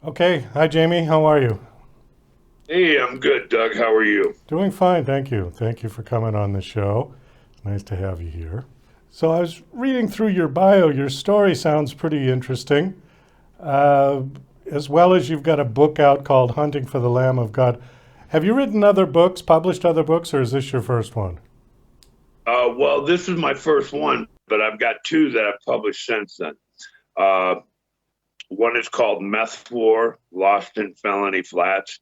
Okay. Hi, Jamey. How are you? Hey, I'm good, Doug. How are you? Doing fine, thank you. Thank you for coming on the show. Nice to have you here. So, I was reading through your bio. Your story sounds pretty interesting. Uh, as well as you've got a book out called Hunting for the Lamb of God. Have you written other books, published other books, or is this your first one? Well, this is my first one, but I've got two that I've published since then. Uh, One is called Meth War, Lost in Felony Flats.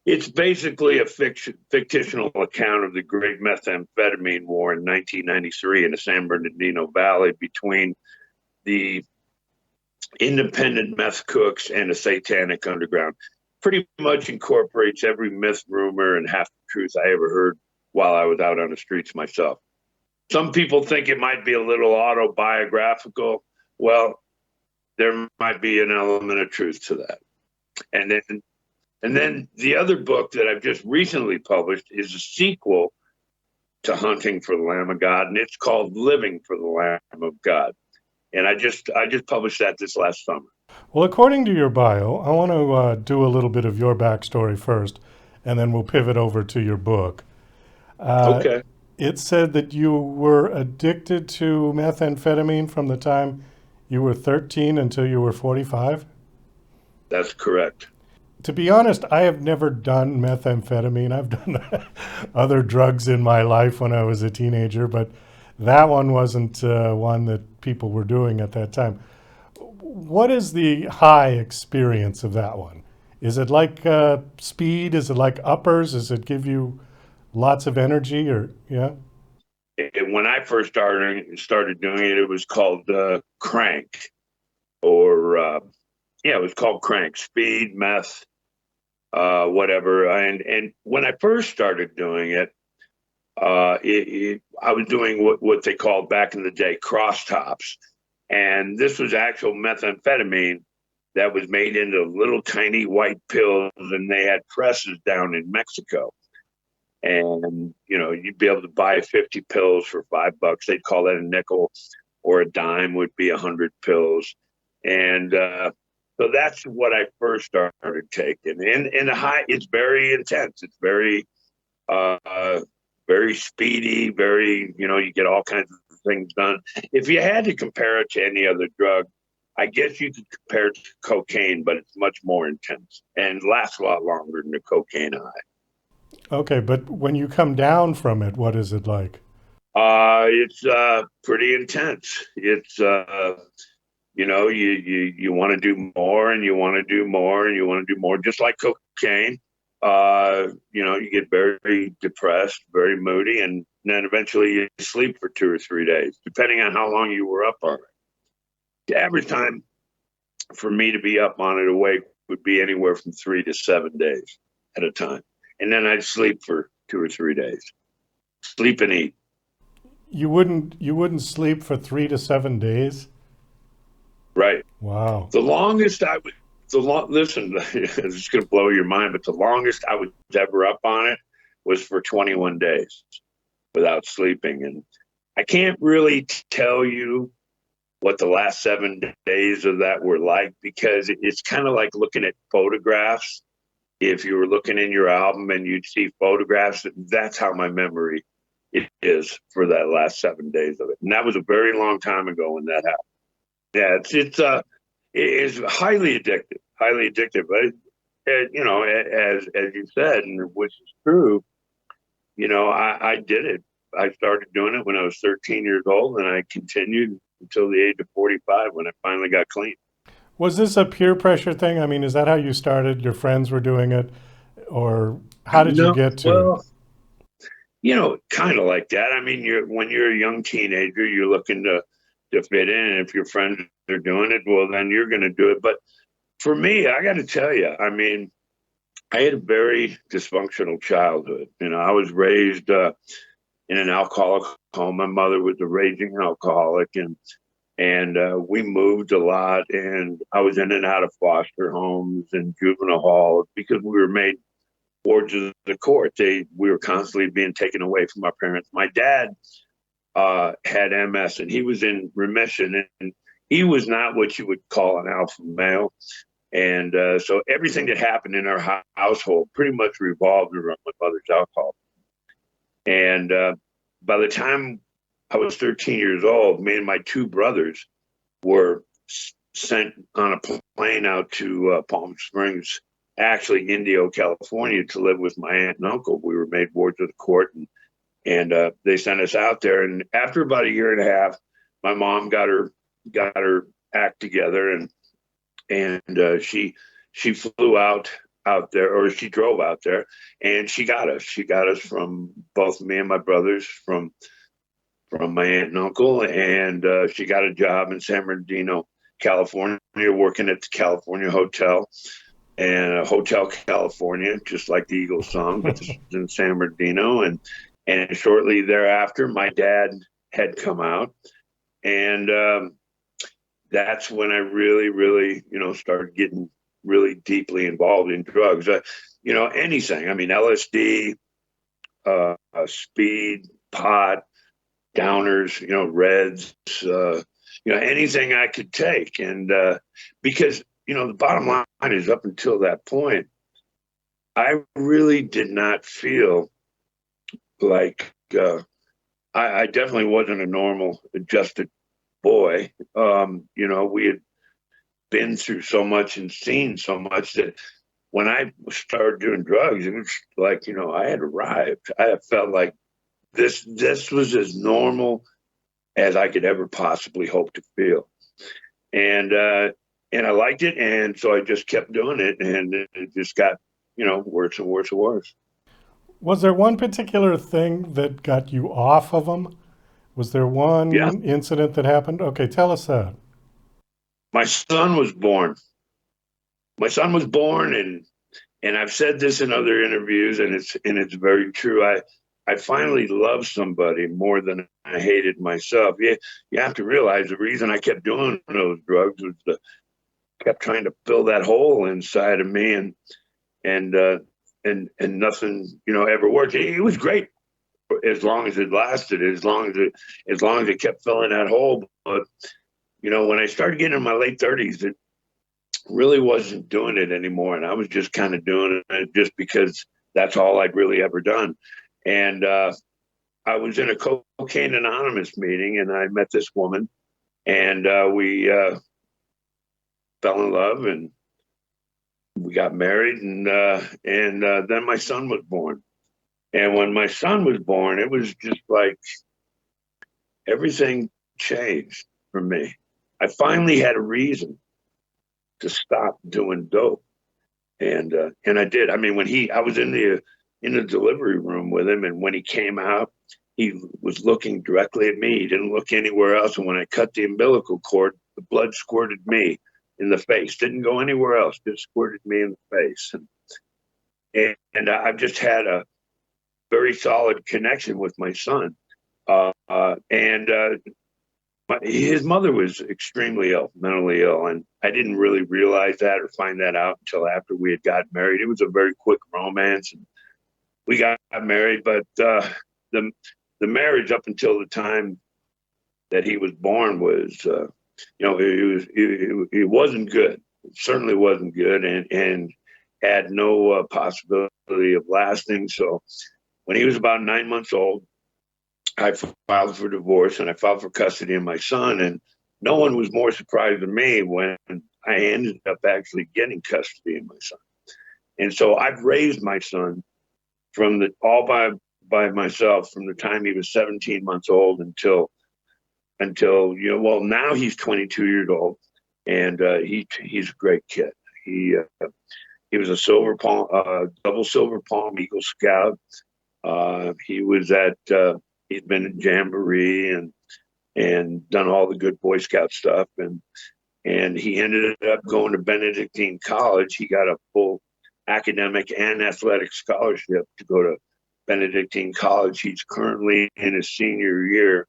It's basically a fictional account of the great methamphetamine war in 1993 in the San Bernardino Valley between the independent meth cooks and the satanic underground. Pretty much incorporates every myth, rumor, and half the truth I ever heard while I was out on the streets myself. Some people think it might be a little autobiographical. Well, there might be an element of truth to that. And then the other book that I've just recently published is a sequel to Hunting for the Lamb of God, and it's called Living for the Lamb of God. And I just published that this last summer. Well, according to your bio, I want to do a little bit of your backstory first, and then we'll pivot over to your book. Uh, Okay, it said that you were addicted to methamphetamine from the time you were 13 until you were 45. that's correct. To be honest, I have never done methamphetamine. I've done other drugs in my life when I was a teenager, but that one wasn't one that people were doing at that time. What is the high experience of that one? Is it like speed? Is it like uppers? Does it give you lots of energy? Or yeah? And when I first started doing it, it was called crank, or yeah, it was called crank. Speed, meth, whatever. And when I first started doing it, I was doing what they called back in the day crosstops, and this was actual methamphetamine that was made into little tiny white pills, and they had presses down in Mexico. And you'd be able to buy 50 pills for $5. They'd call that a nickel, or a dime would be 100 pills. And so that's what I first started taking. And the high, it's very intense. It's uh, very speedy, very, you get all kinds of things done. If you had to compare it to any other drug, I guess you could compare it to cocaine, but it's much more intense and lasts a lot longer than the cocaine high. Okay, but when you come down from it, what is it like? It's pretty intense. It's you want to do more, and you want to do more, and you want to do more, just like cocaine. You get very depressed, very moody, and then eventually you sleep for 2 or 3 days, depending on how long you were up on it. The average time for me to be up on it awake would be anywhere from 3 to 7 days at a time. And then I'd sleep for 2 or 3 days. Sleep and eat. You wouldn't sleep for 3 to 7 days? Right. Wow. The longest I would listen, it's gonna blow your mind, but the longest I was ever up on it was for 21 days without sleeping. And I can't really tell you what the last 7 days of that were like, because it's kind of like looking at photographs. If you were looking in your album and you'd see photographs, that's how my memory it is for that last 7 days of it. And that was a very long time ago when that happened. Yeah, it is highly addictive. But as you said, and which is true, I did it. I started doing it when I was 13 years old, and I continued until the age of 45 when I finally got clean. Was this a peer pressure thing? I mean, is that how you started? Your friends were doing it, or how did you No, get to it? well, kind of like that. I mean, when you're a young teenager, you're looking to fit in, and if your friends are doing it, well, then you're going to do it. But for me, I got to tell you, I mean, I had a very dysfunctional childhood. I was raised in an alcoholic home. My mother was a raging alcoholic, and we moved a lot. And I was in and out of foster homes and juvenile halls because we were made wards of the court. We were constantly being taken away from our parents. My dad had MS, and he was in remission, and he was not what you would call an alpha male. And so everything that happened in our household pretty much revolved around my mother's alcohol. And by the time I was 13 years old, me and my two brothers were sent on a plane out to Palm Springs, actually Indio, California, to live with my aunt and uncle. We were made wards of the court, and they sent us out there. And after about a year and a half, my mom got her act together, and she flew out there, or she drove out there, and she got us from both me and my brothers from my aunt and uncle, and she got a job in San Bernardino, California, working at the California Hotel, and Hotel California, just like the Eagles song, but this was in San Bernardino. And shortly thereafter, my dad had come out, and that's when I really, started getting really deeply involved in drugs. Anything. I mean, LSD, speed, pot, downers, reds, anything I could take. And because, the bottom line is, up until that point, I really did not feel like I definitely wasn't a normal, adjusted boy. We had been through so much and seen so much that when I started doing drugs, it was like, I had arrived. I felt like this was as normal as I could ever possibly hope to feel. And I liked it. And so I just kept doing it, and it just got, worse and worse and worse. Was there one particular thing that got you off of them? Was there one Yeah. incident that happened? Okay, tell us that. My son was born. And I've said this in other interviews, and it's very true. I finally loved somebody more than I hated myself. You have to realize the reason I kept doing those drugs was kept trying to fill that hole inside of me, and nothing ever worked. It was great as long as it lasted, as long as it kept filling that hole. But when I started getting in my late 30s, it really wasn't doing it anymore, and I was just kind of doing it just because that's all I'd really ever done. And I was in a Cocaine Anonymous meeting, and I met this woman, and we fell in love, and we got married, and then my son was born. And when my son was born, it was just like everything changed for me. I finally had a reason to stop doing dope, and I did. I mean, I was in the delivery room with him, and when he came out, he was looking directly at me. He didn't look anywhere else. And when I cut the umbilical cord, the blood squirted me in the face. Didn't go anywhere else. Just squirted me in the face. And I've just had a very solid connection with my son. His mother was extremely ill, mentally ill, and I didn't really realize that or find that out until after we had gotten married. It was a very quick romance, and we got married, but the marriage up until the time that he was born was, it wasn't good. It certainly wasn't good, and had no possibility of lasting. So when he was about 9 months old, I filed for divorce, and I filed for custody of my son. And no one was more surprised than me when I ended up actually getting custody of my son. And so I've raised my son all by myself from the time he was 17 months old until now he's 22 years old, and he's a great kid. He was a double silver palm Eagle Scout. He'd been in Jamboree and done all the good Boy Scout stuff, and he ended up going to Benedictine College. He got a full academic and athletic scholarship to go to Benedictine College. He's currently in his senior year,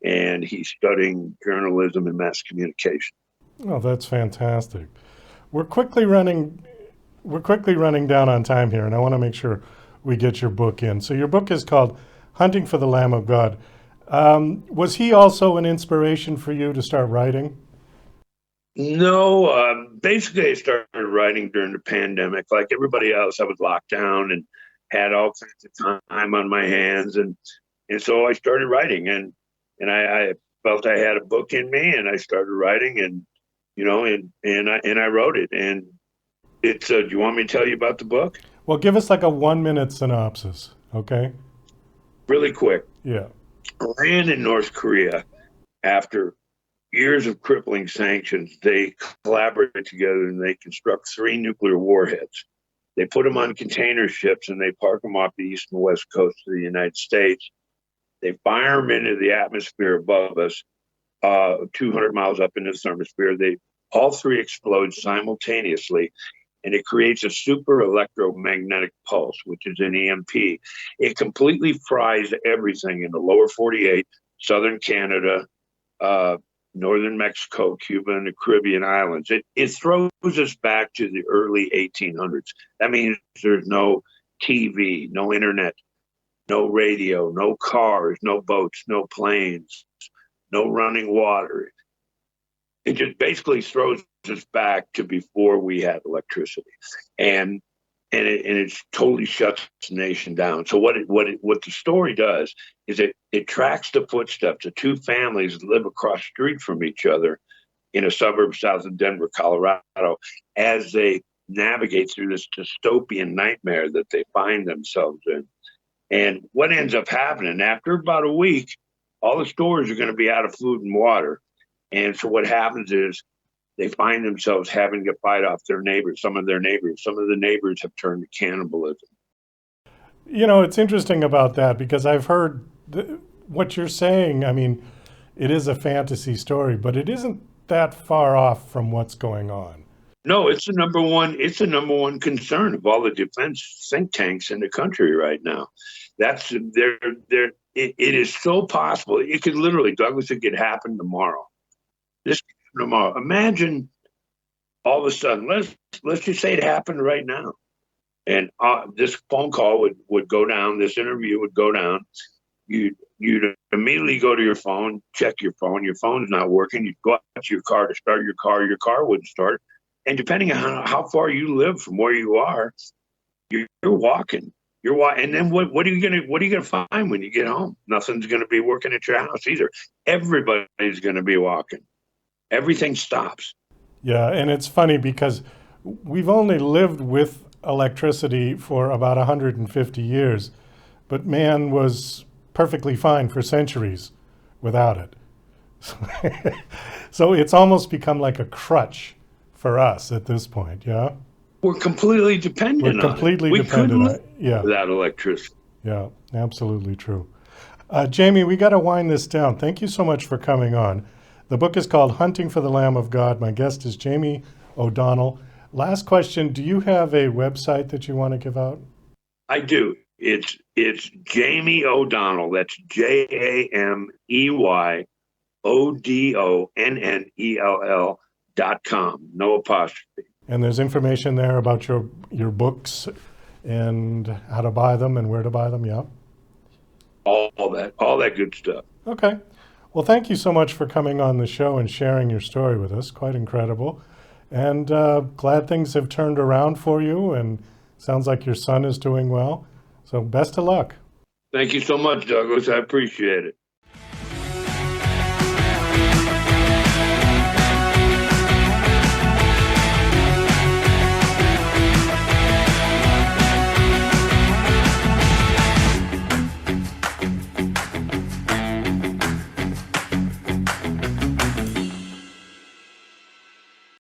and he's studying journalism and mass communication. Oh, that's fantastic. We're quickly running down on time here, and I want to make sure we get your book in. So your book is called Hunting for the Lamb of God. Was he also an inspiration for you to start writing? No, basically, I started writing during the pandemic. Like everybody else, I was locked down and had all kinds of time on my hands, and so I started writing, and I felt I had a book in me, and I started writing, and and I wrote it, and it's. Do you want me to tell you about the book? Well, give us like a 1 minute synopsis, okay? Really quick. Yeah. Iran and North Korea, after years of crippling sanctions, they collaborated together and they construct three nuclear warheads. They put them on container ships and they park them off the east and west coast of the United States. They fire them into the atmosphere above us, 200 miles up into the thermosphere. They all three explode simultaneously, and it creates a super electromagnetic pulse, which is an EMP. It completely fries everything in the lower 48, southern Canada, uh, northern Mexico, Cuba, and the Caribbean islands. It throws us back to the early 1800s. That means there's no TV, no internet, no radio, no cars, no boats, no planes, no running water. It just basically throws us back to before we had electricity, and it totally shuts the nation down. So what the story does is it tracks the footsteps of two families that live across the street from each other in a suburb south of Denver, Colorado, as they navigate through this dystopian nightmare that they find themselves in. And what ends up happening after about a week, all the stores are going to be out of food and water. And so what happens is they find themselves having to fight off their neighbors, some of their neighbors. Some of the neighbors have turned to cannibalism. You know, it's interesting about that because I've heard what you're saying. I mean, it is a fantasy story, but it isn't that far off from what's going on. No, it's the number one. It's the number one concern of all the defense think tanks in the country right now. That's they're. It is so possible. It could literally, Douglas, it could happen tomorrow. This tomorrow. Imagine all of a sudden. Let's just say it happened right now, and this phone call would go down. This interview would go down. You'd immediately go to your phone, check your phone. Your phone's not working. You'd go out to your car to start your car. Your car wouldn't start. And depending on how far you live from where you are, you're walking. You're walking, and then what are you gonna find when you get home? Nothing's gonna be working at your house either. Everybody's gonna be walking. Everything stops. Yeah, and it's funny because we've only lived with electricity for about 150 years, but man was perfectly fine for centuries without it. So it's almost become like a crutch for us at this point, yeah? We're completely We're dependent on it. completely We dependent couldn't on live it. Yeah, without electricity. yeah, absolutely true. Jamey, we got to wind this down. Thank you so much for coming on. The book is called Hunting for the Lamb of God. My guest is Jamey O'Donnell. Last question, do you have a website that you want to give out? I do. It's Jamey O'Donnell. That's JameyOdonnell.com. No apostrophe. And there's information there about your books and how to buy them and where to buy them, yeah? All that good stuff. Okay. Well, thank you so much for coming on the show and sharing your story with us. Quite incredible. And glad things have turned around for you, and sounds like your son is doing well. So best of luck. Thank you so much, Douglas. I appreciate it.